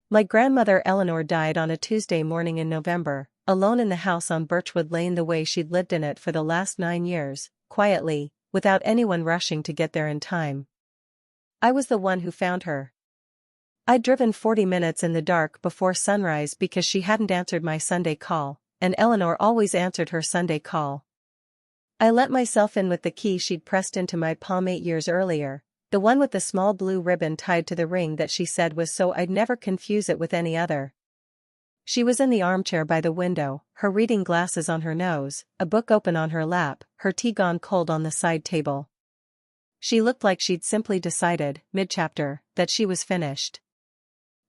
My grandmother Eleanor died on a Tuesday morning in November, alone in the house on Birchwood Lane the way she'd lived in it for the last 9 years, quietly, without anyone rushing to get there in time. I was the one who found her. I'd driven 40 minutes in the dark before sunrise because she hadn't answered my Sunday call, and Eleanor always answered her Sunday call. I let myself in with the key she'd pressed into my palm 8 years earlier, the one with the small blue ribbon tied to the ring that she said was so I'd never confuse it with any other. She was in the armchair by the window, her reading glasses on her nose, a book open on her lap, her tea gone cold on the side table. She looked like she'd simply decided, mid-chapter, that she was finished.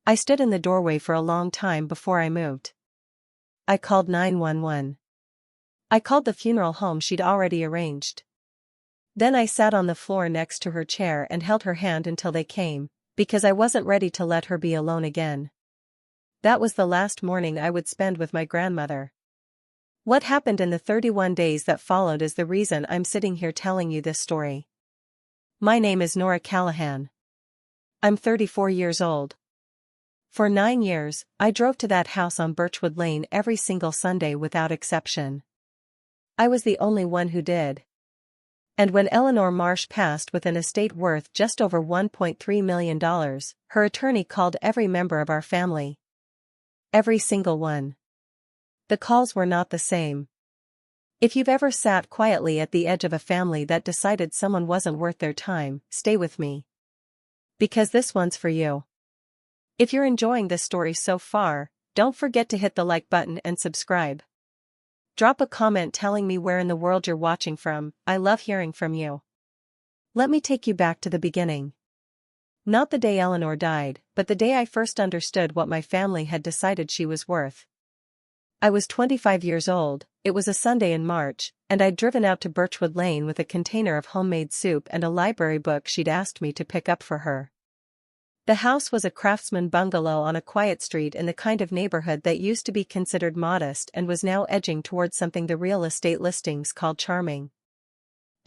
I stood in the doorway for a long time before I moved. I called 911. I called the funeral home she'd already arranged. Then I sat on the floor next to her chair and held her hand until they came, because I wasn't ready to let her be alone again. That was the last morning I would spend with my grandmother. What happened in the 31 days that followed is the reason I'm sitting here telling you this story. My name is Nora Callahan. I'm 34 years old. For 9 years, I drove to that house on Birchwood Lane every single Sunday without exception. I was the only one who did. And when Eleanor Marsh passed with an estate worth just over $1.3 million, her attorney called every member of our family. Every single one. The calls were not the same. If you've ever sat quietly at the edge of a family that decided someone wasn't worth their time, stay with me. Because this one's for you. If you're enjoying this story so far, don't forget to hit the like button and subscribe. Drop a comment telling me where in the world you're watching from. I love hearing from you. Let me take you back to the beginning. Not the day Eleanor died, but the day I first understood what my family had decided she was worth. I was 25 years old, it was a Sunday in March, and I'd driven out to Birchwood Lane with a container of homemade soup and a library book she'd asked me to pick up for her. The house was a craftsman bungalow on a quiet street in the kind of neighborhood that used to be considered modest and was now edging towards something the real estate listings called charming.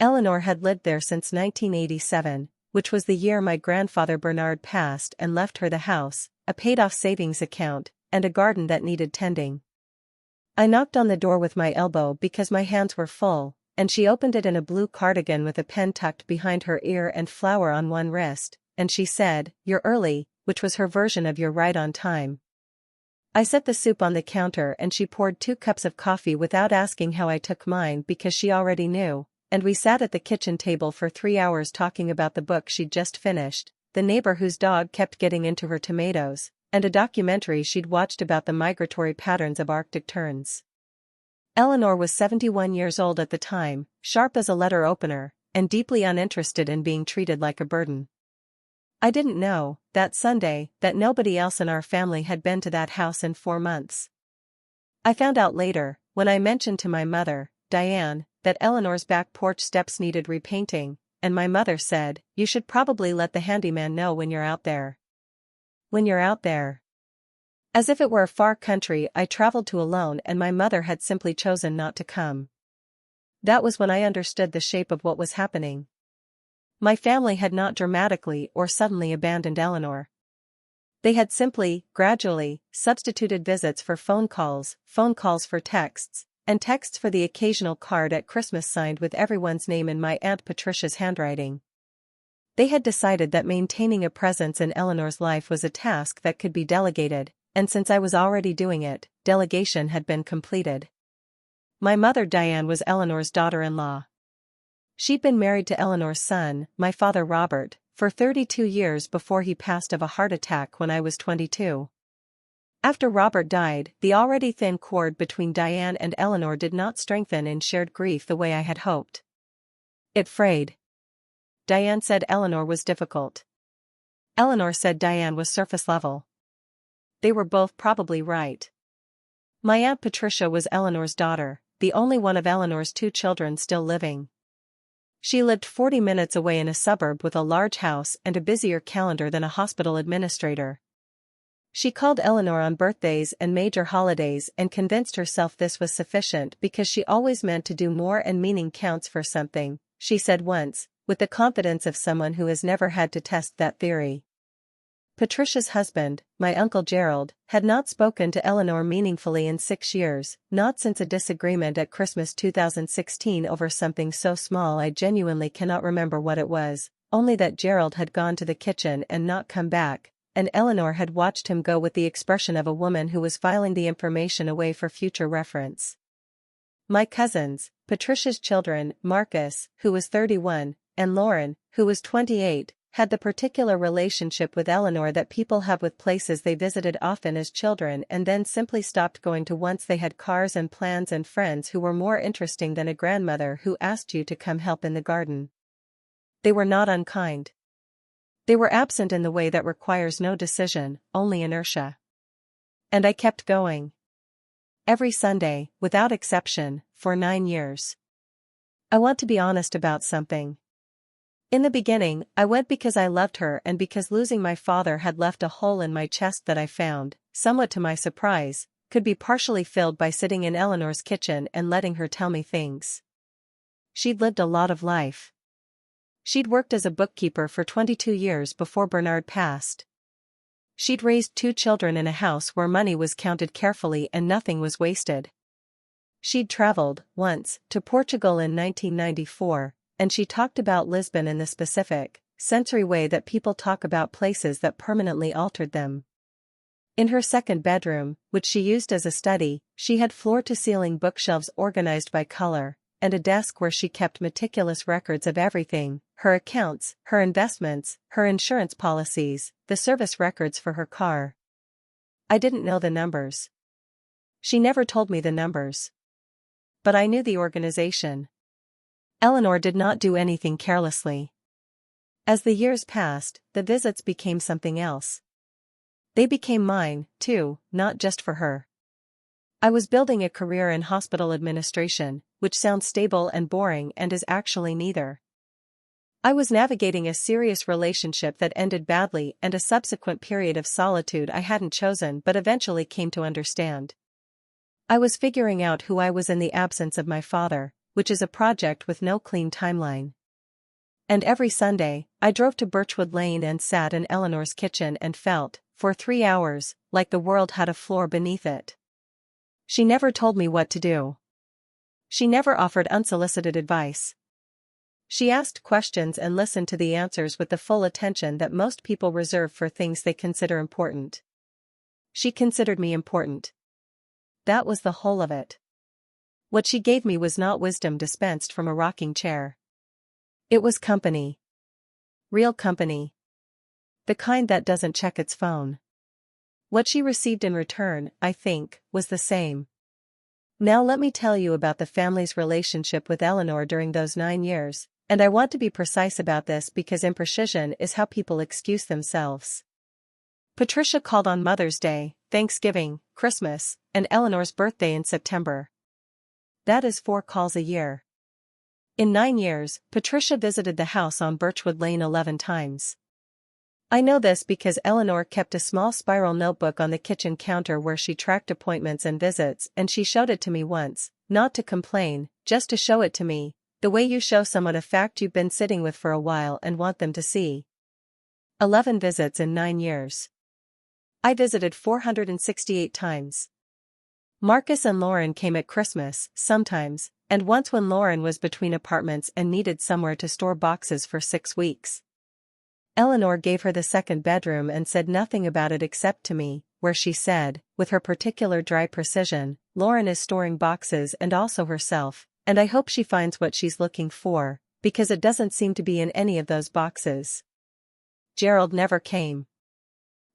Eleanor had lived there since 1987, which was the year my grandfather Bernard passed and left her the house, a paid-off savings account, and a garden that needed tending. I knocked on the door with my elbow because my hands were full, and she opened it in a blue cardigan with a pen tucked behind her ear and flower on one wrist. And she said, "You're early," which was her version of "you're right on time." I set the soup on the counter and she poured 2 cups of coffee without asking how I took mine because she already knew, and we sat at the kitchen table for 3 hours talking about the book she'd just finished, the neighbor whose dog kept getting into her tomatoes, and a documentary she'd watched about the migratory patterns of Arctic terns. Eleanor was 71 years old at the time, sharp as a letter opener, and deeply uninterested in being treated like a burden. I didn't know, that Sunday, that nobody else in our family had been to that house in 4 months. I found out later, when I mentioned to my mother, Diane, that Eleanor's back porch steps needed repainting, and my mother said, "You should probably let the handyman know when you're out there." When you're out there. As if it were a far country I traveled to alone and my mother had simply chosen not to come. That was when I understood the shape of what was happening. My family had not dramatically or suddenly abandoned Eleanor. They had simply, gradually, substituted visits for phone calls for texts, and texts for the occasional card at Christmas signed with everyone's name in my Aunt Patricia's handwriting. They had decided that maintaining a presence in Eleanor's life was a task that could be delegated, and since I was already doing it, delegation had been completed. My mother Diane was Eleanor's daughter-in-law. She'd been married to Eleanor's son, my father Robert, for 32 years before he passed of a heart attack when I was 22. After Robert died, the already thin cord between Diane and Eleanor did not strengthen in shared grief the way I had hoped. It frayed. Diane said Eleanor was difficult. Eleanor said Diane was surface level. They were both probably right. My Aunt Patricia was Eleanor's daughter, the only one of Eleanor's 2 children still living. She lived 40 minutes away in a suburb with a large house and a busier calendar than a hospital administrator. She called Eleanor on birthdays and major holidays and convinced herself this was sufficient because she always meant to do more and meaning counts for something, she said once, with the confidence of someone who has never had to test that theory. Patricia's husband, my Uncle Gerald, had not spoken to Eleanor meaningfully in 6 years, not since a disagreement at Christmas 2016 over something so small I genuinely cannot remember what it was, only that Gerald had gone to the kitchen and not come back, and Eleanor had watched him go with the expression of a woman who was filing the information away for future reference. My cousins, Patricia's children, Marcus, who was 31, and Lauren, who was 28, had the particular relationship with Eleanor that people have with places they visited often as children and then simply stopped going to once they had cars and plans and friends who were more interesting than a grandmother who asked you to come help in the garden. They were not unkind. They were absent in the way that requires no decision, only inertia. And I kept going. Every Sunday, without exception, for 9 years. I want to be honest about something. In the beginning, I went because I loved her and because losing my father had left a hole in my chest that I found, somewhat to my surprise, could be partially filled by sitting in Eleanor's kitchen and letting her tell me things. She'd lived a lot of life. She'd worked as a bookkeeper for 22 years before Bernard passed. She'd raised 2 children in a house where money was counted carefully and nothing was wasted. She'd traveled, once, to Portugal in 1994, and she talked about Lisbon in the specific, sensory way that people talk about places that permanently altered them. In her second bedroom, which she used as a study, she had floor-to-ceiling bookshelves organized by color, and a desk where she kept meticulous records of everything, her accounts, her investments, her insurance policies, the service records for her car. I didn't know the numbers. She never told me the numbers. But I knew the organization. Eleanor did not do anything carelessly. As the years passed, the visits became something else. They became mine, too, not just for her. I was building a career in hospital administration, which sounds stable and boring and is actually neither. I was navigating a serious relationship that ended badly and a subsequent period of solitude I hadn't chosen but eventually came to understand. I was figuring out who I was in the absence of my father, which is a project with no clean timeline. And every Sunday, I drove to Birchwood Lane and sat in Eleanor's kitchen and felt, for 3 hours, like the world had a floor beneath it. She never told me what to do. She never offered unsolicited advice. She asked questions and listened to the answers with the full attention that most people reserve for things they consider important. She considered me important. That was the whole of it. What she gave me was not wisdom dispensed from a rocking chair. It was company. Real company. The kind that doesn't check its phone. What she received in return, I think, was the same. Now let me tell you about the family's relationship with Eleanor during those 9 years, and I want to be precise about this because imprecision is how people excuse themselves. Patricia called on Mother's Day, Thanksgiving, Christmas, and Eleanor's birthday in September. That is 4 calls a year. In 9 years, Patricia visited the house on Birchwood Lane 11 times. I know this because Eleanor kept a small spiral notebook on the kitchen counter where she tracked appointments and visits, and she showed it to me once, not to complain, just to show it to me, the way you show someone a fact you've been sitting with for a while and want them to see. 11 visits in 9 years. I visited 468 times. Marcus and Lauren came at Christmas, sometimes, and once when Lauren was between apartments and needed somewhere to store boxes for 6 weeks. Eleanor gave her the second bedroom and said nothing about it except to me, where she said, with her particular dry precision, Lauren is storing boxes and also herself, and I hope she finds what she's looking for, because it doesn't seem to be in any of those boxes. Gerald never came.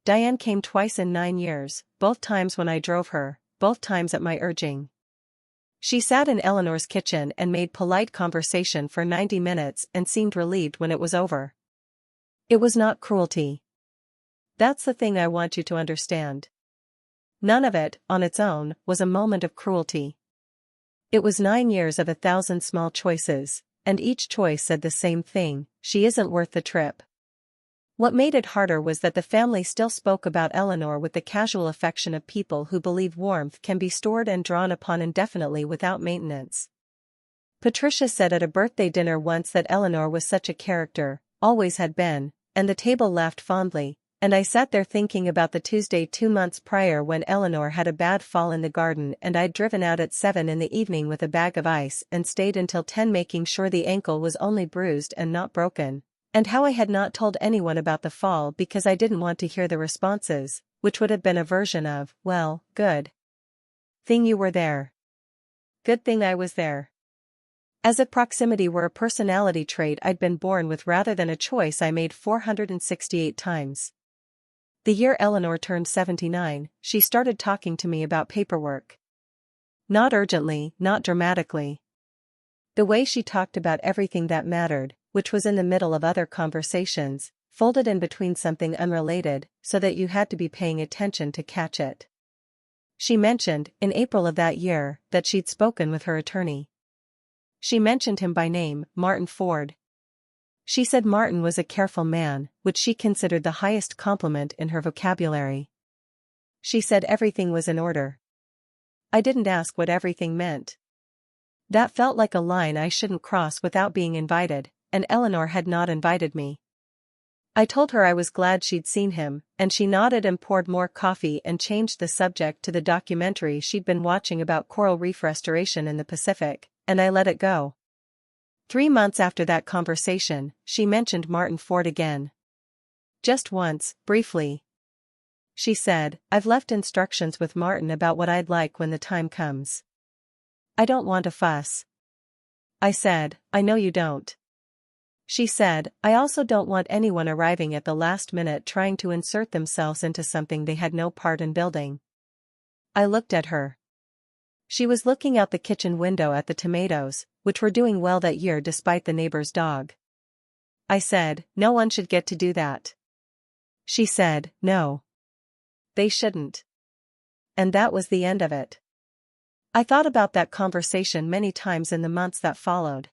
Diane came twice in 9 years, both times when I drove her, both times at my urging. She sat in Eleanor's kitchen and made polite conversation for 90 minutes and seemed relieved when it was over. It was not cruelty. That's the thing I want you to understand. None of it, on its own, was a moment of cruelty. It was 9 years of 1,000 small choices, and each choice said the same thing: she isn't worth the trip. What made it harder was that the family still spoke about Eleanor with the casual affection of people who believe warmth can be stored and drawn upon indefinitely without maintenance. Patricia said at a birthday dinner once that Eleanor was such a character, always had been, and the table laughed fondly, And I sat there thinking about the Tuesday 2 months prior when Eleanor had a bad fall in the garden and I'd driven out at 7 in the evening with a bag of ice and stayed until 10 making sure the ankle was only bruised and not broken. And how I had not told anyone about the fall because I didn't want to hear the responses, which would have been a version of, well, good thing you were there. Good thing I was there. As if proximity were a personality trait I'd been born with rather than a choice I made 468 times. The year Eleanor turned 79, she started talking to me about paperwork. Not urgently, not dramatically. The way she talked about everything that mattered, which was in the middle of other conversations, folded in between something unrelated, so that you had to be paying attention to catch it. She mentioned, in April of that year, that she'd spoken with her attorney. She mentioned him by name, Martin Forde. She said Martin was a careful man, which she considered the highest compliment in her vocabulary. She said everything was in order. I didn't ask what everything meant. That felt like a line I shouldn't cross without being invited, and Eleanor had not invited me. I told her I was glad she'd seen him, and she nodded and poured more coffee and changed the subject to the documentary she'd been watching about coral reef restoration in the Pacific, and I let it go. 3 months after that conversation, she mentioned Martin Forde again. Just once, briefly. She said, I've left instructions with Martin about what I'd like when the time comes. I don't want a fuss. I said, I know you don't. She said, I also don't want anyone arriving at the last minute trying to insert themselves into something they had no part in building. I looked at her. She was looking out the kitchen window at the tomatoes, which were doing well that year despite the neighbor's dog. I said, no one should get to do that. She said, no. They shouldn't. And that was the end of it. I thought about that conversation many times in the months that followed.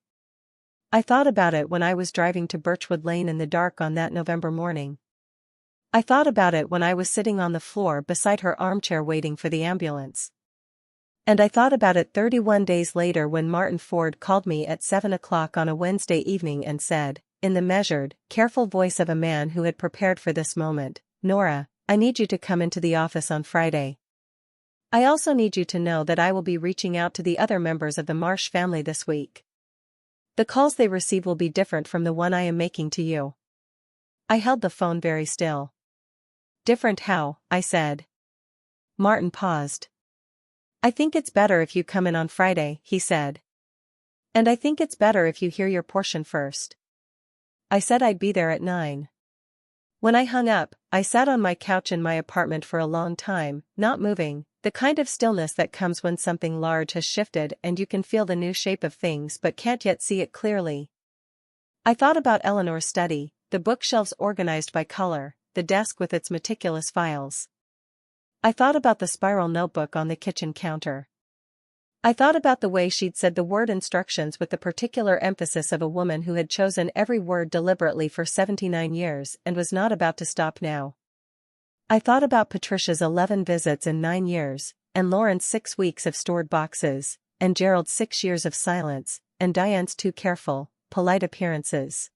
I thought about it when I was driving to Birchwood Lane in the dark on that November morning. I thought about it when I was sitting on the floor beside her armchair waiting for the ambulance. And I thought about it 31 days later when Martin Forde called me at 7 o'clock on a Wednesday evening and said, in the measured, careful voice of a man who had prepared for this moment, Nora, I need you to come into the office on Friday. I also need you to know that I will be reaching out to the other members of the Marsh family this week. The calls they receive will be different from the one I am making to you. I held the phone very still. Different how? I said. Martin paused. I think it's better if you come in on Friday, he said. And I think it's better if you hear your portion first. I said I'd be there at 9. When I hung up, I sat on my couch in my apartment for a long time, not moving, the kind of stillness that comes when something large has shifted and you can feel the new shape of things but can't yet see it clearly. I thought about Eleanor's study, the bookshelves organized by color, the desk with its meticulous files. I thought about the spiral notebook on the kitchen counter. I thought about the way she'd said the word instructions with the particular emphasis of a woman who had chosen every word deliberately for 79 years and was not about to stop now. I thought about Patricia's 11 visits in 9 years, and Lauren's 6 weeks of stored boxes, and Gerald's 6 years of silence, and Diane's 2 careful, polite appearances.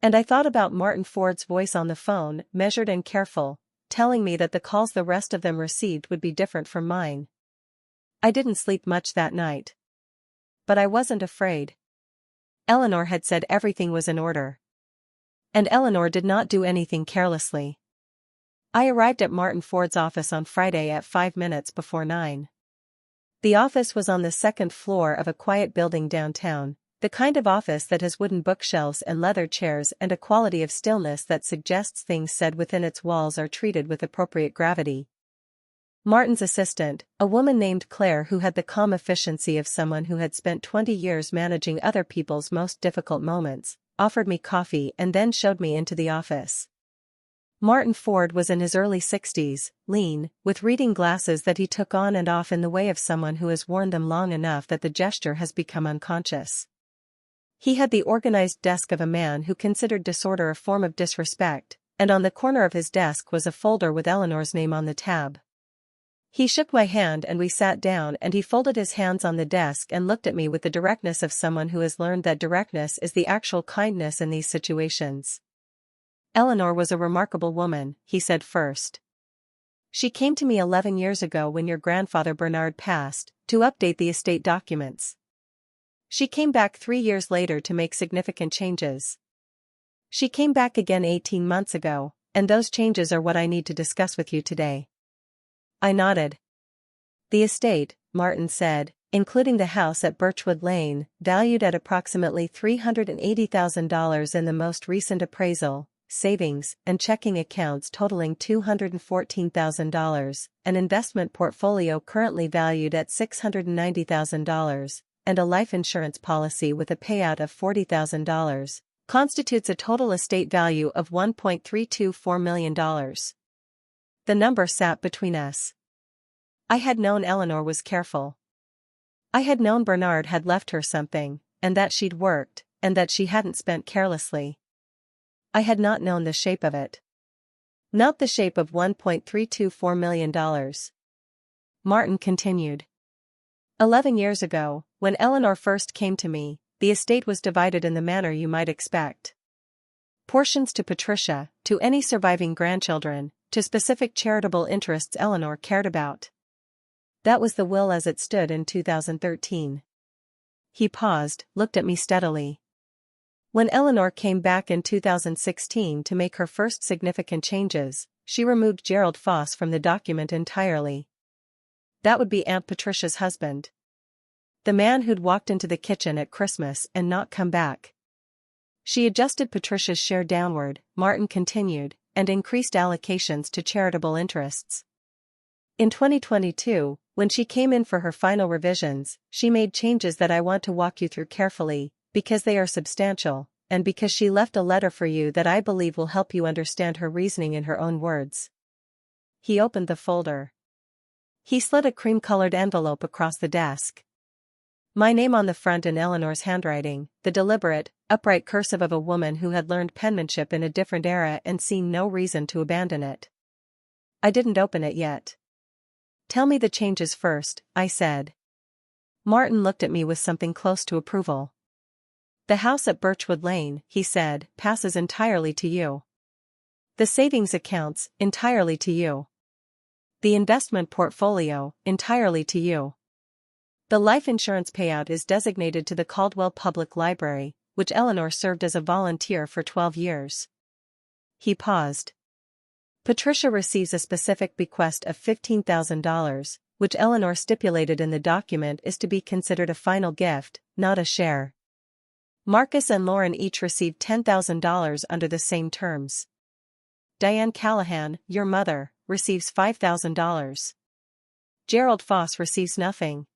And I thought about Martin Forde's voice on the phone, measured and careful, telling me that the calls the rest of them received would be different from mine. I didn't sleep much that night. But I wasn't afraid. Eleanor had said everything was in order. And Eleanor did not do anything carelessly. I arrived at Martin Forde's office on Friday at 5 minutes before 9. The office was on the 2nd floor of a quiet building downtown, the kind of office that has wooden bookshelves and leather chairs and a quality of stillness that suggests things said within its walls are treated with appropriate gravity. Martin's assistant, a woman named Claire who had the calm efficiency of someone who had spent 20 years managing other people's most difficult moments, offered me coffee and then showed me into the office. Martin Forde was in his early 60s, lean, with reading glasses that he took on and off in the way of someone who has worn them long enough that the gesture has become unconscious. He had the organized desk of a man who considered disorder a form of disrespect, and on the corner of his desk was a folder with Eleanor's name on the tab. He shook my hand and we sat down and he folded his hands on the desk and looked at me with the directness of someone who has learned that directness is the actual kindness in these situations. Eleanor was a remarkable woman, he said first. She came to me 11 years ago when your grandfather Bernard passed, to update the estate documents. She came back 3 years later to make significant changes. She came back again 18 months ago, and those changes are what I need to discuss with you today. I nodded. The estate, Martin said, including the house at Birchwood Lane, valued at approximately $380,000 in the most recent appraisal, savings and checking accounts totaling $214,000, an investment portfolio currently valued at $690,000, and a life insurance policy with a payout of $40,000, constitutes a total estate value of $1.324 million. The number sat between us. I had known Eleanor was careful. I had known Bernard had left her something, and that she'd worked, and that she hadn't spent carelessly. I had not known the shape of it. Not the shape of $1.324 million. Martin continued. 11 years ago, when Eleanor first came to me, the estate was divided in the manner you might expect. Portions to Patricia, to any surviving grandchildren, to specific charitable interests Eleanor cared about. That was the will as it stood in 2013. He paused, looked at me steadily. When Eleanor came back in 2016 to make her first significant changes, she removed Gerald Foss from the document entirely. That would be Aunt Patricia's husband. The man who'd walked into the kitchen at Christmas and not come back. She adjusted Patricia's share downward, Martin continued, and increased allocations to charitable interests. In 2022, when she came in for her final revisions, she made changes that I want to walk you through carefully, because they are substantial, and because she left a letter for you that I believe will help you understand her reasoning in her own words. He opened the folder. He slid a cream-colored envelope across the desk. My name on the front in Eleanor's handwriting, the deliberate, upright cursive of a woman who had learned penmanship in a different era and seen no reason to abandon it. I didn't open it yet. Tell me the changes first, I said. Martin looked at me with something close to approval. The house at Birchwood Lane, he said, passes entirely to you. The savings accounts, entirely to you. The investment portfolio, entirely to you. The life insurance payout is designated to the Caldwell Public Library, which Eleanor served as a volunteer for 12 years. He paused. Patricia receives a specific bequest of $15,000, which Eleanor stipulated in the document is to be considered a final gift, not a share. Marcus and Lauren each received $10,000 under the same terms. Diane Callahan, your mother, receives $5,000. Gerald Foss receives nothing.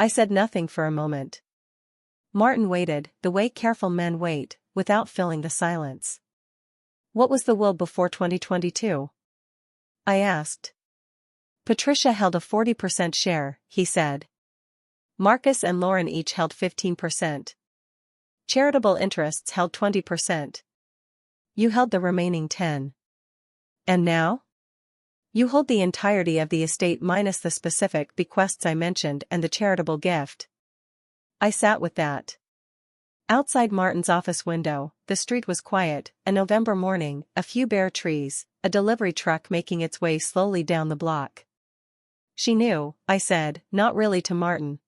I said nothing for a moment. Martin waited, the way careful men wait, without filling the silence. What was the will before 2022? I asked. Patricia held a 40% share, he said. Marcus and Lauren each held 15%. Charitable interests held 20%. You held the remaining 10%. And now? You hold the entirety of the estate minus the specific bequests I mentioned and the charitable gift. I sat with that. Outside Martin's office window, the street was quiet, a November morning, a few bare trees, a delivery truck making its way slowly down the block. She knew, I said, not really to Martin.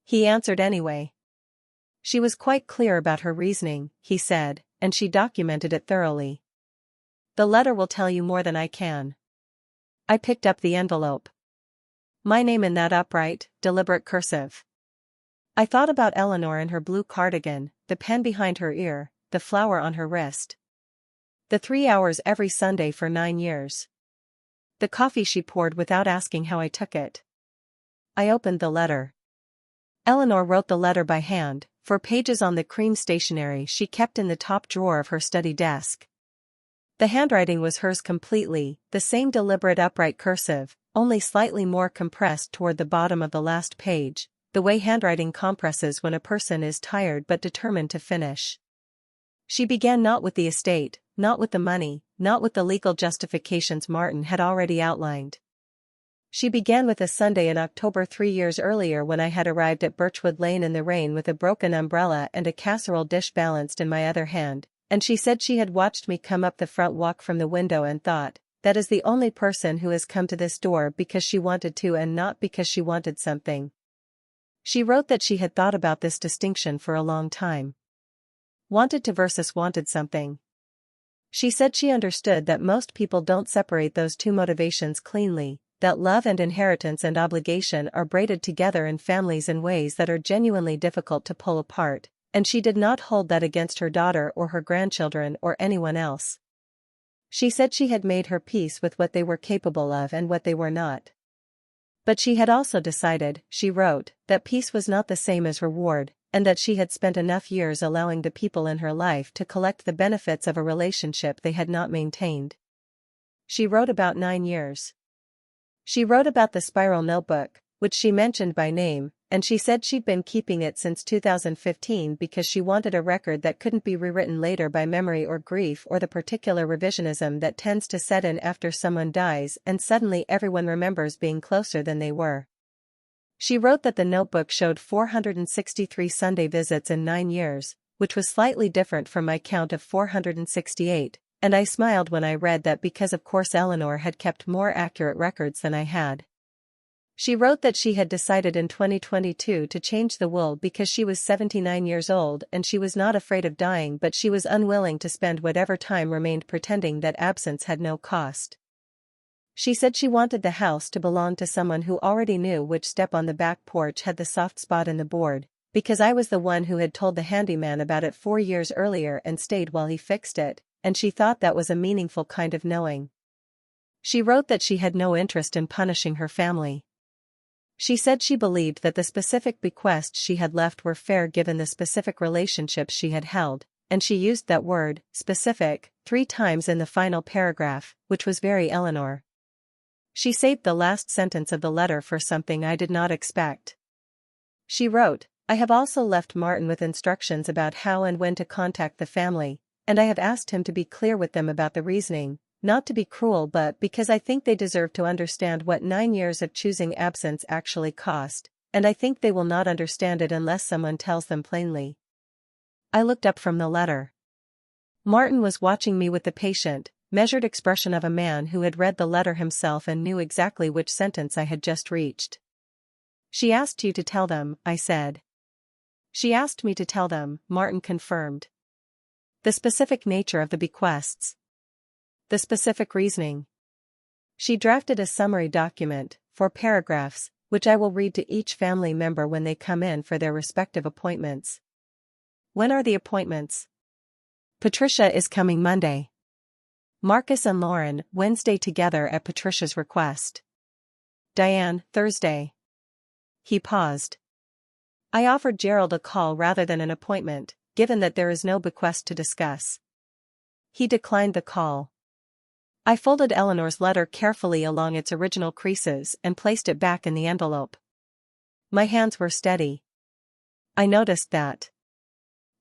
He answered anyway. She was quite clear about her reasoning, he said, and she documented it thoroughly. The letter will tell you more than I can. I picked up the envelope. My name in that upright, deliberate cursive. I thought about Eleanor in her blue cardigan, the pen behind her ear, the flower on her wrist. The 3 hours every Sunday for 9 years. The coffee she poured without asking how I took it. I opened the letter. Eleanor wrote the letter by hand, 4 pages on the cream stationery she kept in the top drawer of her study desk. The handwriting was hers completely, the same deliberate upright cursive, only slightly more compressed toward the bottom of the last page, the way handwriting compresses when a person is tired but determined to finish. She began not with the estate, not with the money, not with the legal justifications Martin had already outlined. She began with a Sunday in October 3 years earlier when I had arrived at Birchwood Lane in the rain with a broken umbrella and a casserole dish balanced in my other hand, and she said she had watched me come up the front walk from the window and thought, that is the only person who has come to this door because she wanted to and not because she wanted something. She wrote that she had thought about this distinction for a long time. Wanted to versus wanted something. She said she understood that most people don't separate those two motivations cleanly, that love and inheritance and obligation are braided together in families in ways that are genuinely difficult to pull apart, and she did not hold that against her daughter or her grandchildren or anyone else. She said she had made her peace with what they were capable of and what they were not. But she had also decided, she wrote, that peace was not the same as reward, and that she had spent enough years allowing the people in her life to collect the benefits of a relationship they had not maintained. She wrote about 9 years. She wrote about the spiral notebook, which she mentioned by name, and she said she'd been keeping it since 2015 because she wanted a record that couldn't be rewritten later by memory or grief or the particular revisionism that tends to set in after someone dies and suddenly everyone remembers being closer than they were. She wrote that the notebook showed 463 Sunday visits in 9 years, which was slightly different from my count of 468, and I smiled when I read that because of course Eleanor had kept more accurate records than I had. She wrote that she had decided in 2022 to change the will because she was 79 years old and she was not afraid of dying, but she was unwilling to spend whatever time remained pretending that absence had no cost. She said she wanted the house to belong to someone who already knew which step on the back porch had the soft spot in the board, because I was the one who had told the handyman about it 4 years earlier and stayed while he fixed it, and she thought that was a meaningful kind of knowing. She wrote that she had no interest in punishing her family. She said she believed that the specific bequests she had left were fair given the specific relationships she had held, and she used that word, specific, 3 times in the final paragraph, which was very Eleanor. She saved the last sentence of the letter for something I did not expect. She wrote, I have also left Martin with instructions about how and when to contact the family, and I have asked him to be clear with them about the reasoning, not to be cruel but because I think they deserve to understand what 9 years of choosing absence actually cost, and I think they will not understand it unless someone tells them plainly. I looked up from the letter. Martin was watching me with the patient, measured expression of a man who had read the letter himself and knew exactly which sentence I had just reached. She asked you to tell them, I said. She asked me to tell them, Martin confirmed. The specific nature of the bequests. The specific reasoning. She drafted a summary document, 4 paragraphs, which I will read to each family member when they come in for their respective appointments. When are the appointments? Patricia is coming Monday. Marcus and Lauren, Wednesday together at Patricia's request. Diane, Thursday. He paused. I offered Gerald a call rather than an appointment, given that there is no bequest to discuss. He declined the call. I folded Eleanor's letter carefully along its original creases and placed it back in the envelope. My hands were steady. I noticed that.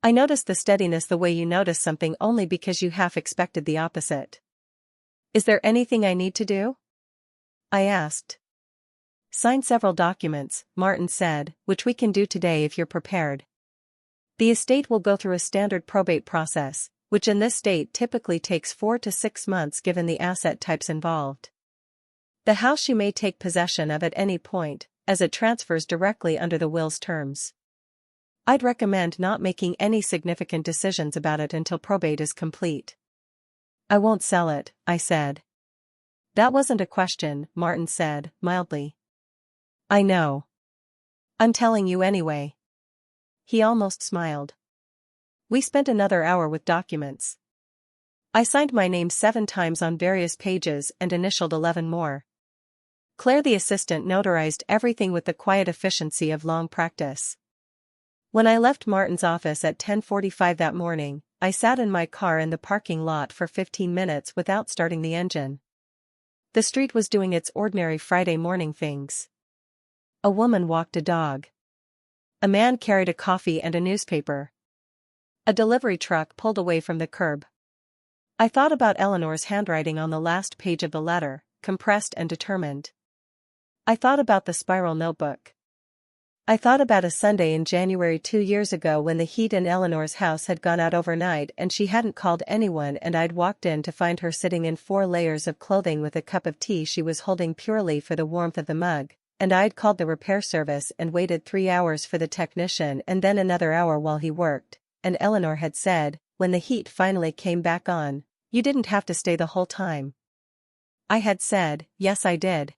I noticed the steadiness the way you notice something only because you half expected the opposite. Is there anything I need to do? I asked. Sign several documents, Martin said, which we can do today if you're prepared. The estate will go through a standard probate process, which in this state typically takes 4 to 6 months given the asset types involved. The house you may take possession of at any point, as it transfers directly under the will's terms. I'd recommend not making any significant decisions about it until probate is complete. I won't sell it, I said. That wasn't a question, Martin said, mildly. I know. I'm telling you anyway. He almost smiled. We spent another hour with documents. I signed my name 7 times on various pages and initialed 11 more. Claire the assistant notarized everything with the quiet efficiency of long practice. When I left Martin's office at 10:45 that morning, I sat in my car in the parking lot for 15 minutes without starting the engine. The street was doing its ordinary Friday morning things. A woman walked a dog. A man carried a coffee and a newspaper. A delivery truck pulled away from the curb. I thought about Eleanor's handwriting on the last page of the letter, compressed and determined. I thought about the spiral notebook. I thought about a Sunday in January 2 years ago when the heat in Eleanor's house had gone out overnight and she hadn't called anyone, and I'd walked in to find her sitting in 4 layers of clothing with a cup of tea she was holding purely for the warmth of the mug, and I'd called the repair service and waited 3 hours for the technician and then another hour while he worked, and Eleanor had said, when the heat finally came back on, "You didn't have to stay the whole time." I had said, "Yes I did."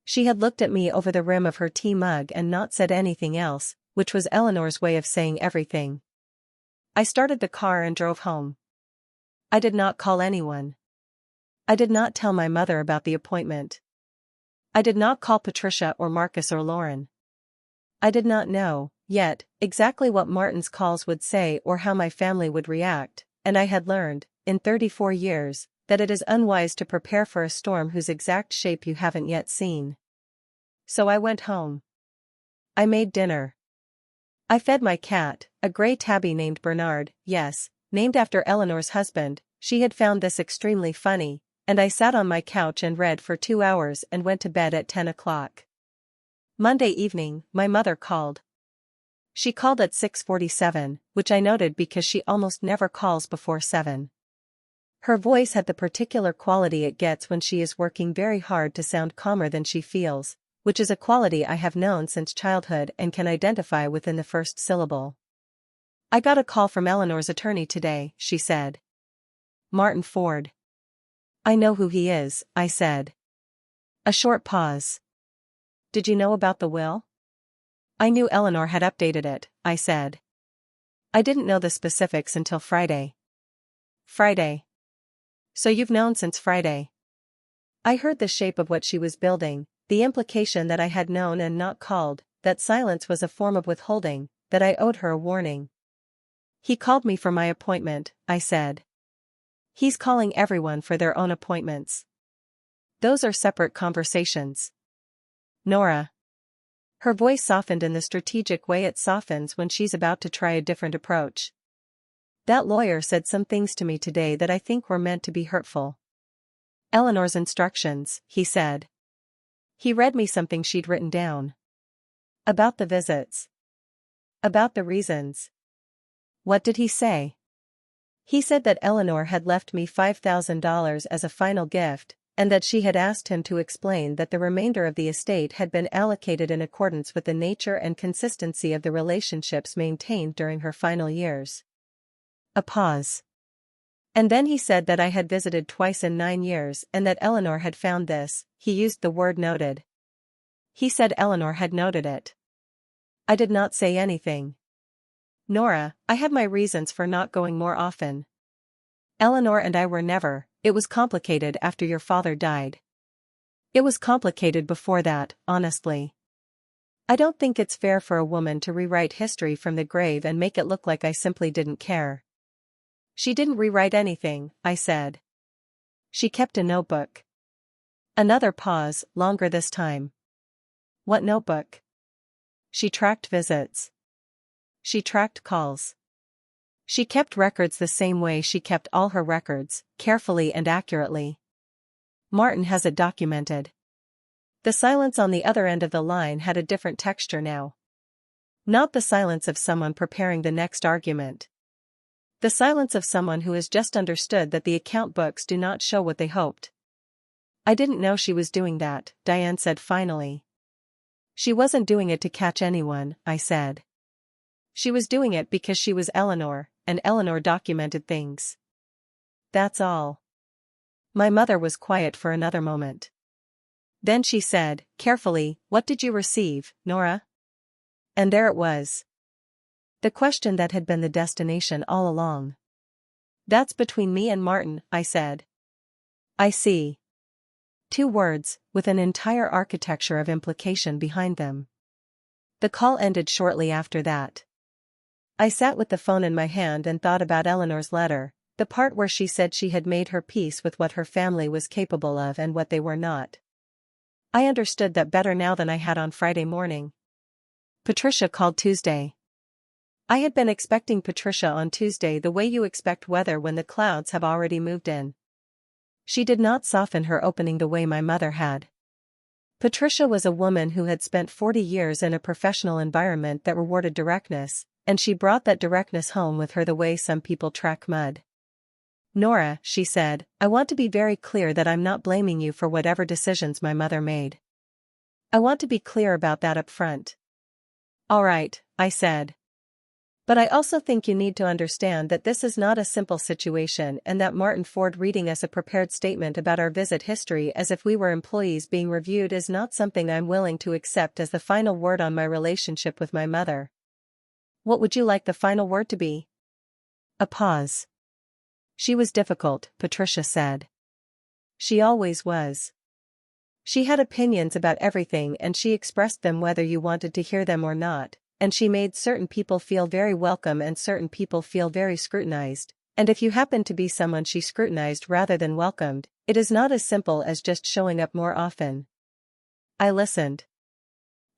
She had looked at me over the rim of her tea mug and not said anything else, which was Eleanor's way of saying everything. I started the car and drove home. I did not call anyone. I did not tell my mother about the appointment. I did not call Patricia or Marcus or Lauren. I did not know, yet, exactly what Martin's calls would say or how my family would react, and I had learned, in 34 years, that it is unwise to prepare for a storm whose exact shape you haven't yet seen. So I went home. I made dinner. I fed my cat, a gray tabby named Bernard, yes, named after Eleanor's husband. She had found this extremely funny, and I sat on my couch and read for 2 hours and went to bed at 10 o'clock. Monday evening, my mother called. She called at 6:47, which I noted because she almost never calls before 7. Her voice had the particular quality it gets when she is working very hard to sound calmer than she feels, which is a quality I have known since childhood and can identify within the first syllable. "I got a call from Eleanor's attorney today," she said. "Martin Forde." "I know who he is," I said. A short pause. "Did you know about the will?" "I knew Eleanor had updated it," I said. "I didn't know the specifics until Friday." "Friday. So you've known since Friday." I heard the shape of what she was building, the implication that I had known and not called, that silence was a form of withholding, that I owed her a warning. "He called me for my appointment," I said. "He's calling everyone for their own appointments. Those are separate conversations." "Nora." Her voice softened in the strategic way it softens when she's about to try a different approach. "That lawyer said some things to me today that I think were meant to be hurtful." "Eleanor's instructions," he said. He read me something she'd written down. "About the visits. About the reasons." "What did he say?" "He said that Eleanor had left me $5,000 as a final gift, and that she had asked him to explain that the remainder of the estate had been allocated in accordance with the nature and consistency of the relationships maintained during her final years." A pause. "And then he said that I had visited twice in 9 years and that Eleanor had found this," he used the word noted. He said Eleanor had noted it. I did not say anything. "Nora, I had my reasons for not going more often. Eleanor and I were never, it was complicated after your father died. It was complicated before that, honestly. I don't think it's fair for a woman to rewrite history from the grave and make it look like I simply didn't care." "She didn't rewrite anything," I said. "She kept a notebook." Another pause, longer this time. "What notebook?" "She tracked visits. She tracked calls. She kept records the same way she kept all her records, carefully and accurately. Martin has it documented." The silence on the other end of the line had a different texture now. Not the silence of someone preparing the next argument. The silence of someone who has just understood that the account books do not show what they hoped. "I didn't know she was doing that," Diane said finally. "She wasn't doing it to catch anyone," I said. "She was doing it because she was Eleanor, and Eleanor documented things. That's all." My mother was quiet for another moment. Then she said, carefully, "What did you receive, Nora?" And there it was. The question that had been the destination all along. "That's between me and Martin," I said. "I see." 2 words, with an entire architecture of implication behind them. The call ended shortly after that. I sat with the phone in my hand and thought about Eleanor's letter, the part where she said she had made her peace with what her family was capable of and what they were not. I understood that better now than I had on Friday morning. Patricia called Tuesday. I had been expecting Patricia on Tuesday the way you expect weather when the clouds have already moved in. She did not soften her opening the way my mother had. Patricia was a woman who had spent 40 years in a professional environment that rewarded directness, and she brought that directness home with her the way some people track mud. "Nora," she said, "I want to be very clear that I'm not blaming you for whatever decisions my mother made. I want to be clear about that up front." "All right," I said. "But I also think you need to understand that this is not a simple situation and that Martin Forde reading us a prepared statement about our visit history as if we were employees being reviewed is not something I'm willing to accept as the final word on my relationship with my mother." "What would you like the final word to be?" A pause. "She was difficult," Patricia said. "She always was. She had opinions about everything and she expressed them whether you wanted to hear them or not. And she made certain people feel very welcome and certain people feel very scrutinized, and if you happen to be someone she scrutinized rather than welcomed, it is not as simple as just showing up more often." I listened.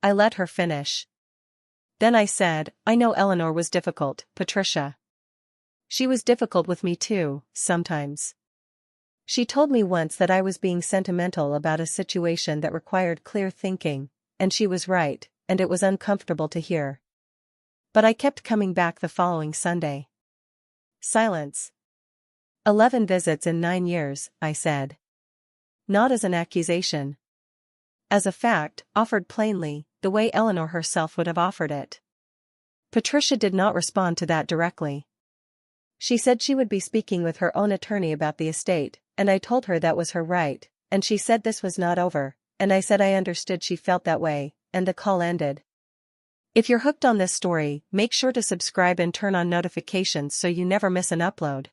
I let her finish. Then I said, "I know Eleanor was difficult, Patricia. She was difficult with me too, sometimes. She told me once that I was being sentimental about a situation that required clear thinking, and she was right, and it was uncomfortable to hear. But I kept coming back the following Sunday." Silence. 11 visits in 9 years, I said. Not as an accusation. As a fact, offered plainly, the way Eleanor herself would have offered it. Patricia did not respond to that directly. She said she would be speaking with her own attorney about the estate, and I told her that was her right, and she said this was not over, and I said I understood she felt that way, and the call ended. If you're hooked on this story, make sure to subscribe and turn on notifications so you never miss an upload.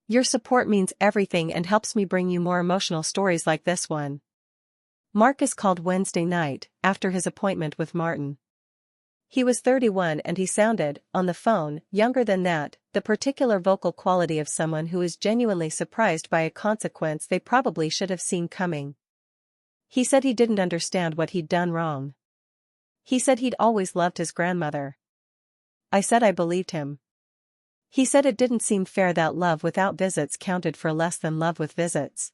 Your support means everything and helps me bring you more emotional stories like this one. Marcus called Wednesday night, after his appointment with Martin. He was 31 and he sounded, on the phone, younger than that, the particular vocal quality of someone who is genuinely surprised by a consequence they probably should have seen coming. He said he didn't understand what he'd done wrong. He said he'd always loved his grandmother. I said I believed him. He said it didn't seem fair that love without visits counted for less than love with visits.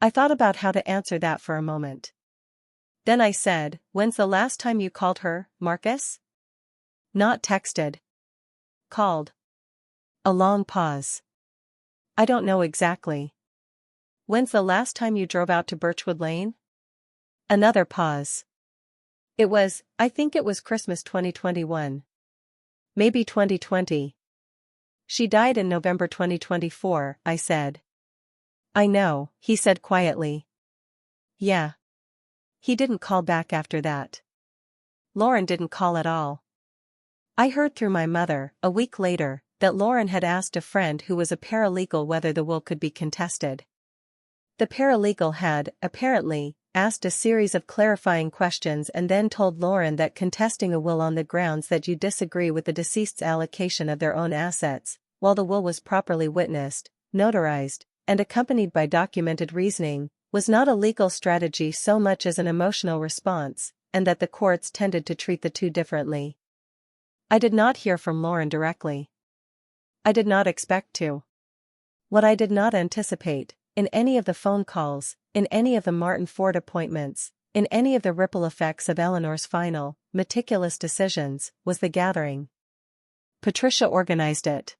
I thought about how to answer that for a moment. Then I said, "When's the last time you called her, Marcus?" "Not texted. Called." A long pause. "I don't know exactly." "When's the last time you drove out to Birchwood Lane?" Another pause. I think it was Christmas 2021. Maybe 2020. She died in November 2024, I said. "I know," he said quietly. "Yeah." He didn't call back after that. Lauren didn't call at all. I heard through my mother, a week later, that Lauren had asked a friend who was a paralegal whether the will could be contested. The paralegal had, apparently, asked a series of clarifying questions and then told Lauren that contesting a will on the grounds that you disagree with the deceased's allocation of their own assets, while the will was properly witnessed, notarized, and accompanied by documented reasoning, was not a legal strategy so much as an emotional response, and that the courts tended to treat the two differently. I did not hear from Lauren directly. I did not expect to. What I did not anticipate, in any of the phone calls, in any of the Martin Forde appointments, in any of the ripple effects of Eleanor's final, meticulous decisions, was the gathering. Patricia organized it.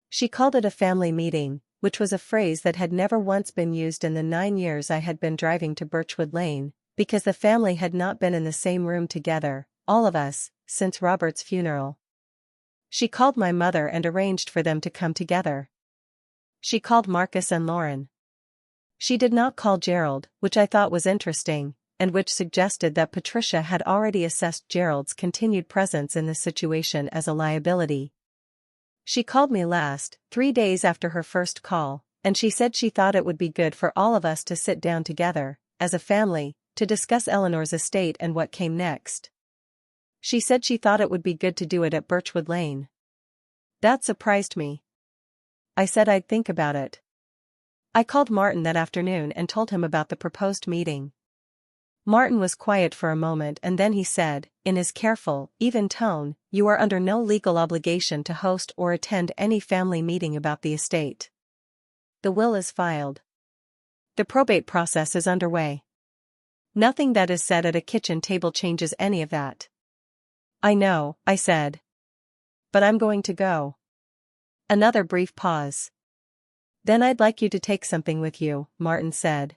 She called it a family meeting, which was a phrase that had never once been used in the 9 years I had been driving to Birchwood Lane, because the family had not been in the same room together, all of us, since Robert's funeral. She called my mother and arranged for them to come together. She called Marcus and Lauren. She did not call Gerald, which I thought was interesting, and which suggested that Patricia had already assessed Gerald's continued presence in the situation as a liability. She called me last, 3 days after her first call, and she said she thought it would be good for all of us to sit down together, as a family, to discuss Eleanor's estate and what came next. She said she thought it would be good to do it at Birchwood Lane. That surprised me. I said I'd think about it. I called Martin that afternoon and told him about the proposed meeting. Martin was quiet for a moment and then he said, in his careful, even tone, "You are under no legal obligation to host or attend any family meeting about the estate. The will is filed. The probate process is underway. Nothing that is said at a kitchen table changes any of that. I know, I said. But I'm going to go. Another brief pause. Then I'd like you to take something with you, Martin said.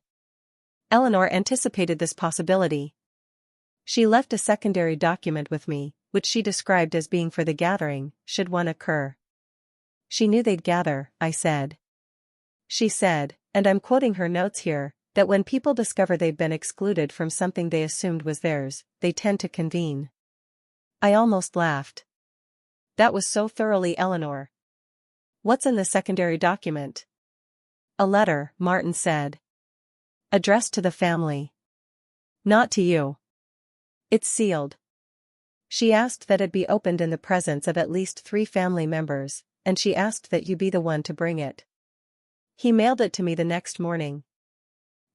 Eleanor anticipated this possibility. She left a secondary document with me, which she described as being for the gathering, should one occur. She knew they'd gather, I said. She said, and I'm quoting her notes here, that when people discover they've been excluded from something they assumed was theirs, they tend to convene. I almost laughed. That was so thoroughly Eleanor. What's in the secondary document? A letter, Martin said. Addressed to the family. Not to you. It's sealed. She asked that it be opened in the presence of at least 3 family members, and she asked that you be the one to bring it. He mailed it to me the next morning.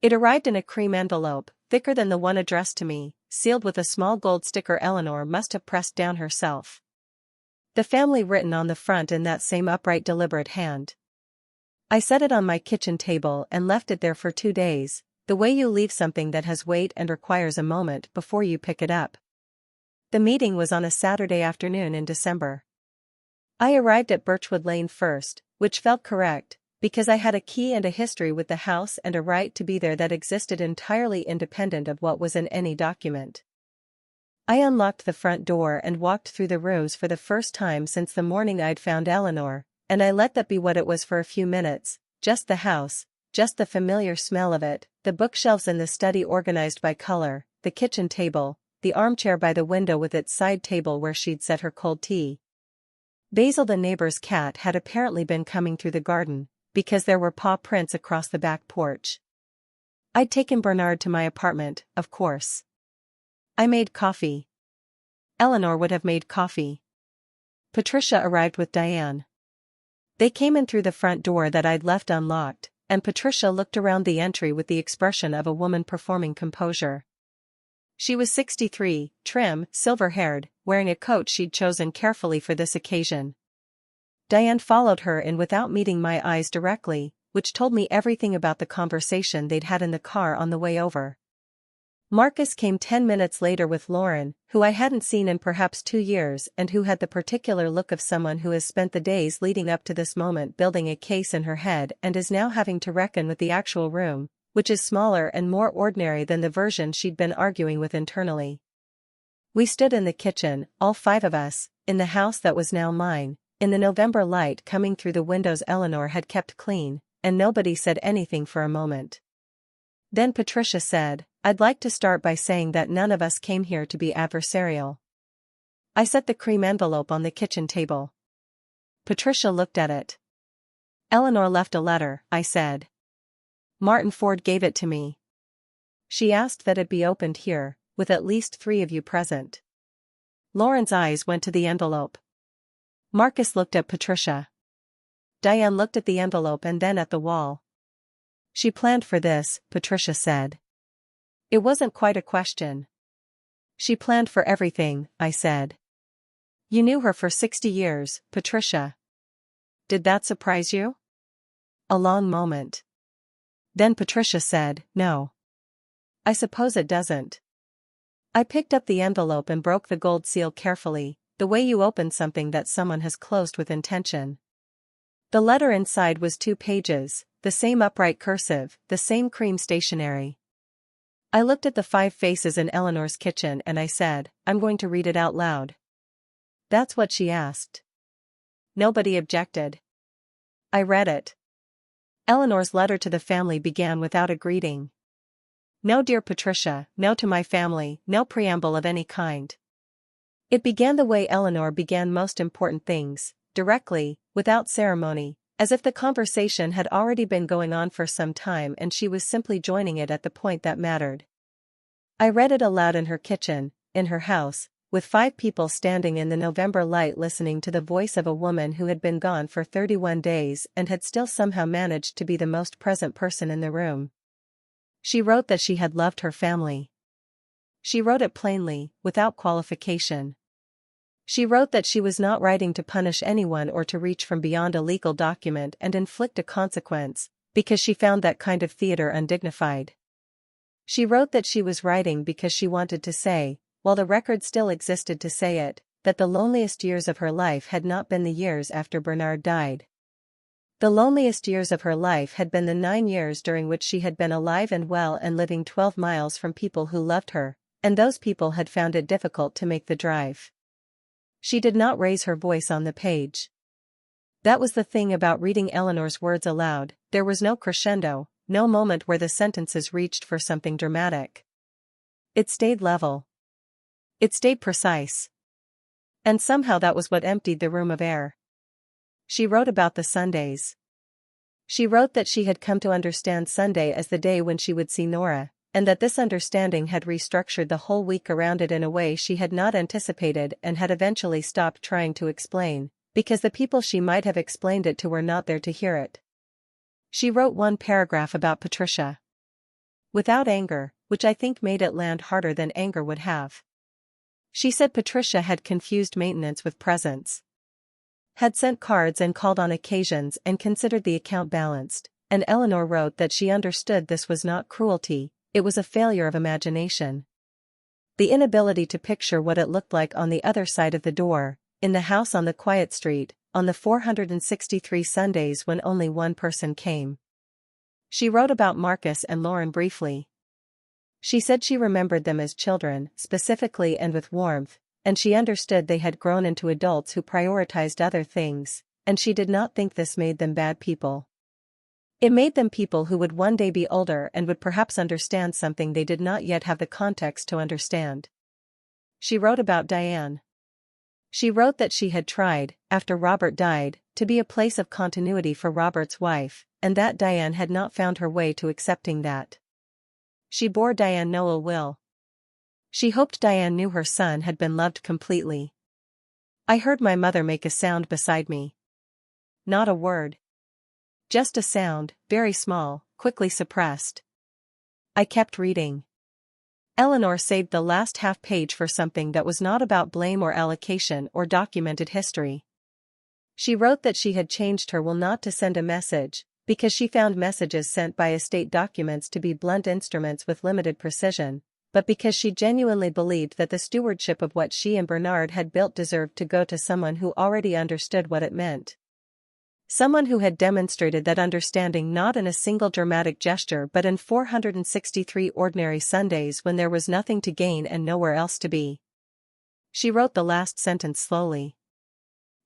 It arrived in a cream envelope, thicker than the one addressed to me, sealed with a small gold sticker Eleanor must have pressed down herself. The family written on the front in that same upright deliberate hand. I set it on my kitchen table and left it there for 2 days, the way you leave something that has weight and requires a moment before you pick it up. The meeting was on a Saturday afternoon in December. I arrived at Birchwood Lane first, which felt correct, because I had a key and a history with the house and a right to be there that existed entirely independent of what was in any document. I unlocked the front door and walked through the rooms for the first time since the morning I'd found Eleanor, and I let that be what it was for a few minutes, just the house, just the familiar smell of it, the bookshelves in the study organized by color, the kitchen table, the armchair by the window with its side table where she'd set her cold tea. Basil the neighbor's cat had apparently been coming through the garden, because there were paw prints across the back porch. I'd taken Bernard to my apartment, of course. I made coffee. Eleanor would have made coffee. Patricia arrived with Diane. They came in through the front door that I'd left unlocked, and Patricia looked around the entry with the expression of a woman performing composure. She was 63, trim, silver-haired, wearing a coat she'd chosen carefully for this occasion. Diane followed her in without meeting my eyes directly, which told me everything about the conversation they'd had in the car on the way over. Marcus came 10 minutes later with Lauren, who I hadn't seen in perhaps 2 years and who had the particular look of someone who has spent the days leading up to this moment building a case in her head and is now having to reckon with the actual room, which is smaller and more ordinary than the version she'd been arguing with internally. We stood in the kitchen, all 5 of us, in the house that was now mine, in the November light coming through the windows Eleanor had kept clean, and nobody said anything for a moment. Then Patricia said, I'd like to start by saying that none of us came here to be adversarial. I set the cream envelope on the kitchen table. Patricia looked at it. Eleanor left a letter, I said. Martin Forde gave it to me. She asked that it be opened here, with at least 3 of you present. Lauren's eyes went to the envelope. Marcus looked at Patricia. Diane looked at the envelope and then at the wall. She planned for this, Patricia said. It wasn't quite a question. She planned for everything, I said. You knew her for 60 years, Patricia. Did that surprise you? A long moment. Then Patricia said, no. I suppose it doesn't. I picked up the envelope and broke the gold seal carefully, the way you open something that someone has closed with intention. The letter inside was 2 pages, the same upright cursive, the same cream stationery. I looked at the 5 faces in Eleanor's kitchen and I said, I'm going to read it out loud. That's what she asked. Nobody objected. I read it. Eleanor's letter to the family began without a greeting. No, dear Patricia, no to my family, no preamble of any kind. It began the way Eleanor began most important things, directly, without ceremony, as if the conversation had already been going on for some time and she was simply joining it at the point that mattered. I read it aloud in her kitchen, in her house, with 5 people standing in the November light listening to the voice of a woman who had been gone for 31 days and had still somehow managed to be the most present person in the room. She wrote that she had loved her family. She wrote it plainly, without qualification. She wrote that she was not writing to punish anyone or to reach from beyond a legal document and inflict a consequence, because she found that kind of theater undignified. She wrote that she was writing because she wanted to say, while the record still existed to say it, that the loneliest years of her life had not been the years after Bernard died. The loneliest years of her life had been the 9 years during which she had been alive and well and living 12 miles from people who loved her, and those people had found it difficult to make the drive. She did not raise her voice on the page. That was the thing about reading Eleanor's words aloud, there was no crescendo, no moment where the sentences reached for something dramatic. It stayed level. It stayed precise. And somehow that was what emptied the room of air. She wrote about the Sundays. She wrote that she had come to understand Sunday as the day when she would see Nora, and that this understanding had restructured the whole week around it in a way she had not anticipated and had eventually stopped trying to explain, because the people she might have explained it to were not there to hear it. She wrote one paragraph about Patricia. Without anger, which I think made it land harder than anger would have. She said Patricia had confused maintenance with presents. Had sent cards and called on occasions and considered the account balanced, and Eleanor wrote that she understood this was not cruelty, it was a failure of imagination. The inability to picture what it looked like on the other side of the door, in the house on the quiet street, on the 463 Sundays when only one person came. She wrote about Marcus and Lauren briefly. She said she remembered them as children, specifically and with warmth, and she understood they had grown into adults who prioritized other things, and she did not think this made them bad people. It made them people who would one day be older and would perhaps understand something they did not yet have the context to understand. She wrote about Diane. She wrote that she had tried, after Robert died, to be a place of continuity for Robert's wife, and that Diane had not found her way to accepting that. She bore Diane no ill will. She hoped Diane knew her son had been loved completely. I heard my mother make a sound beside me. Not a word. Just a sound, very small, quickly suppressed. I kept reading. Eleanor saved the last half-page for something that was not about blame or allocation or documented history. She wrote that she had changed her will not to send a message, because she found messages sent by estate documents to be blunt instruments with limited precision, but because she genuinely believed that the stewardship of what she and Bernard had built deserved to go to someone who already understood what it meant. Someone who had demonstrated that understanding not in a single dramatic gesture but in 463 ordinary Sundays when there was nothing to gain and nowhere else to be. She wrote the last sentence slowly.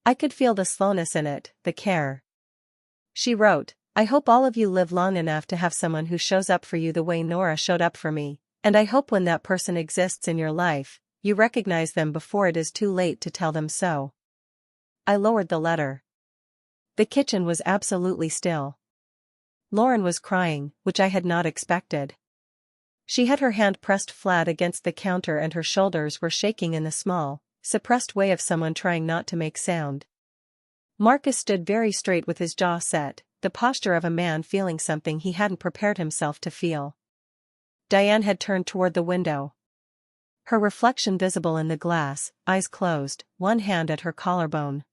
I could feel the slowness in it, the care. She wrote, I hope all of you live long enough to have someone who shows up for you the way Nora showed up for me, and I hope when that person exists in your life, you recognize them before it is too late to tell them so. I lowered the letter. The kitchen was absolutely still. Lauren was crying, which I had not expected. She had her hand pressed flat against the counter and her shoulders were shaking in the small, suppressed way of someone trying not to make sound. Marcus stood very straight with his jaw set, the posture of a man feeling something he hadn't prepared himself to feel. Diane had turned toward the window. Her reflection visible in the glass, eyes closed, one hand at her collarbone.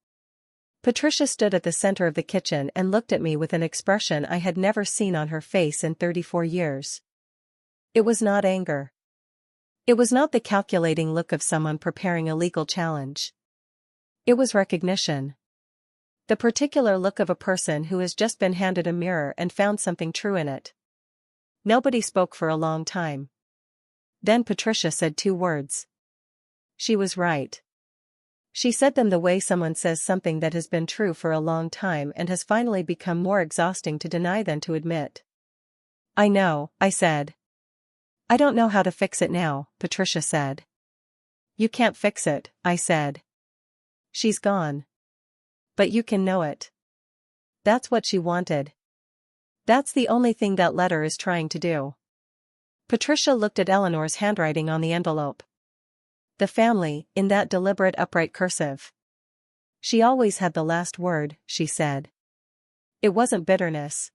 Patricia stood at the center of the kitchen and looked at me with an expression I had never seen on her face in 34 years. It was not anger. It was not the calculating look of someone preparing a legal challenge. It was recognition. The particular look of a person who has just been handed a mirror and found something true in it. Nobody spoke for a long time. Then Patricia said 2 words. She was right. She said them the way someone says something that has been true for a long time and has finally become more exhausting to deny than to admit. I know, I said. I don't know how to fix it now, Patricia said. You can't fix it, I said. She's gone. But you can know it. That's what she wanted. That's the only thing that letter is trying to do. Patricia looked at Eleanor's handwriting on the envelope. The family, in that deliberate upright cursive. She always had the last word, she said. It wasn't bitterness.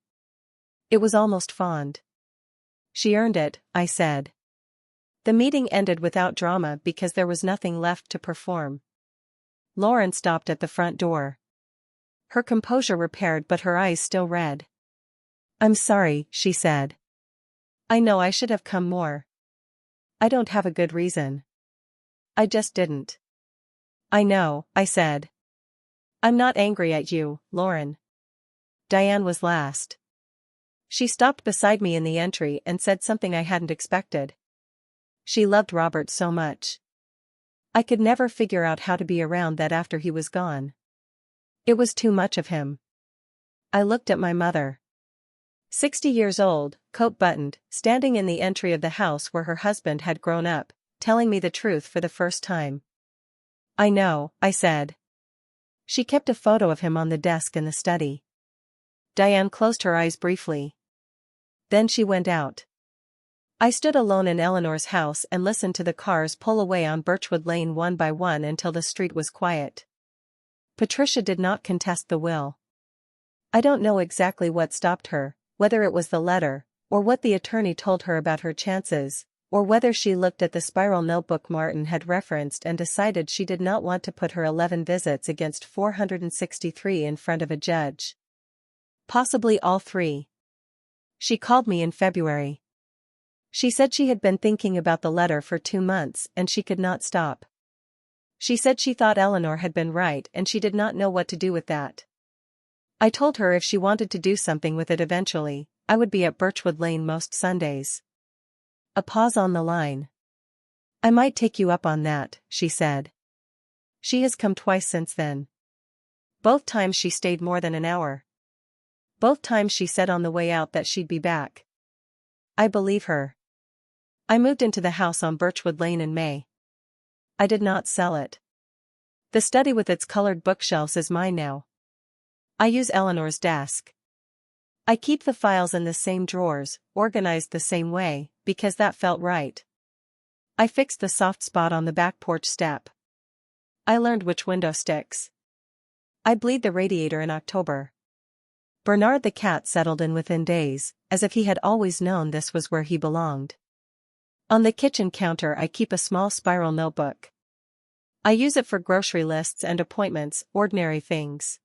It was almost fond. She earned it, I said. The meeting ended without drama because there was nothing left to perform. Lauren stopped at the front door. Her composure repaired but her eyes still red. I'm sorry, she said. I know I should have come more. I don't have a good reason. I just didn't. I know, I said. I'm not angry at you, Lauren. Diane was last. She stopped beside me in the entry and said something I hadn't expected. She loved Robert so much. I could never figure out how to be around that after he was gone. It was too much of him. I looked at my mother. 60 years old, coat buttoned, standing in the entry of the house where her husband had grown up, telling me the truth for the first time. I know, I said. She kept a photo of him on the desk in the study. Diane closed her eyes briefly. Then she went out. I stood alone in Eleanor's house and listened to the cars pull away on Birchwood Lane one by one until the street was quiet. Patricia did not contest the will. I don't know exactly what stopped her, whether it was the letter, or what the attorney told her about her chances, or whether she looked at the spiral notebook Martin had referenced and decided she did not want to put her 11 visits against 463 in front of a judge. Possibly all three. She called me in February. She said she had been thinking about the letter for 2 months and she could not stop. She said she thought Eleanor had been right and she did not know what to do with that. I told her if she wanted to do something with it eventually, I would be at Birchwood Lane most Sundays. A pause on the line. I might take you up on that, she said. She has come twice since then. Both times she stayed more than an hour. Both times she said on the way out that she'd be back. I believe her. I moved into the house on Birchwood Lane in May. I did not sell it. The study with its colored bookshelves is mine now. I use Eleanor's desk. I keep the files in the same drawers, organized the same way, because that felt right. I fixed the soft spot on the back porch step. I learned which window sticks. I bleed the radiator in October. Bernard the cat settled in within days, as if he had always known this was where he belonged. On the kitchen counter I keep a small spiral notebook. I use it for grocery lists and appointments, ordinary things.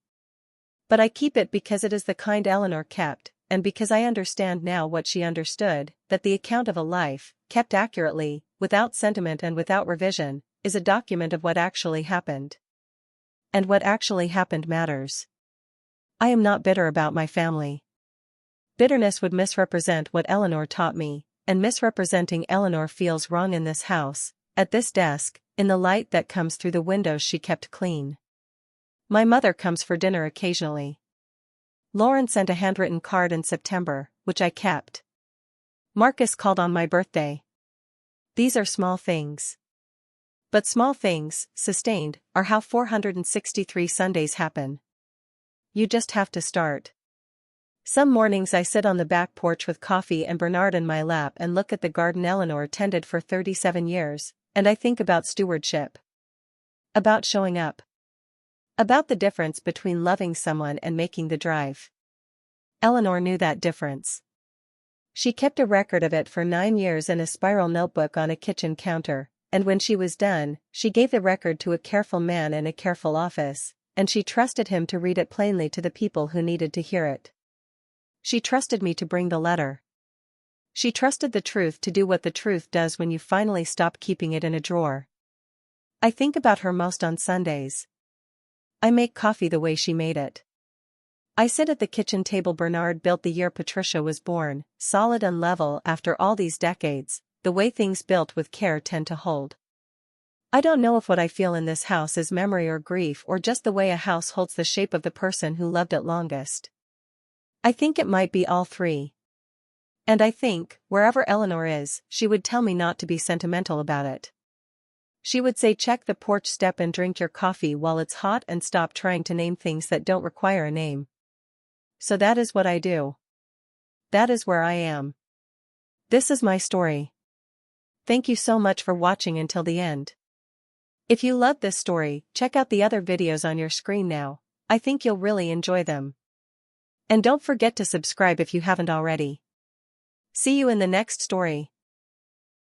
But I keep it because it is the kind Eleanor kept, and because I understand now what she understood, that the account of a life, kept accurately, without sentiment and without revision, is a document of what actually happened. And what actually happened matters. I am not bitter about my family. Bitterness would misrepresent what Eleanor taught me, and misrepresenting Eleanor feels wrong in this house, at this desk, in the light that comes through the windows she kept clean. My mother comes for dinner occasionally. Lauren sent a handwritten card in September, which I kept. Marcus called on my birthday. These are small things. But small things, sustained, are how 463 Sundays happen. You just have to start. Some mornings I sit on the back porch with coffee and Bernard in my lap and look at the garden Eleanor tended for 37 years, and I think about stewardship. About showing up. About the difference between loving someone and making the drive. Eleanor knew that difference. She kept a record of it for 9 years in a spiral notebook on a kitchen counter, and when she was done, she gave the record to a careful man in a careful office, and she trusted him to read it plainly to the people who needed to hear it. She trusted me to bring the letter. She trusted the truth to do what the truth does when you finally stop keeping it in a drawer. I think about her most on Sundays. I make coffee the way she made it. I sit at the kitchen table Bernard built the year Patricia was born, solid and level after all these decades, the way things built with care tend to hold. I don't know if what I feel in this house is memory or grief or just the way a house holds the shape of the person who loved it longest. I think it might be all three. And I think, wherever Eleanor is, she would tell me not to be sentimental about it. She would say check the porch step and drink your coffee while it's hot and stop trying to name things that don't require a name. So that is what I do. That is where I am. This is my story. Thank you so much for watching until the end. If you loved this story, check out the other videos on your screen now. I think you'll really enjoy them. And don't forget to subscribe if you haven't already. See you in the next story.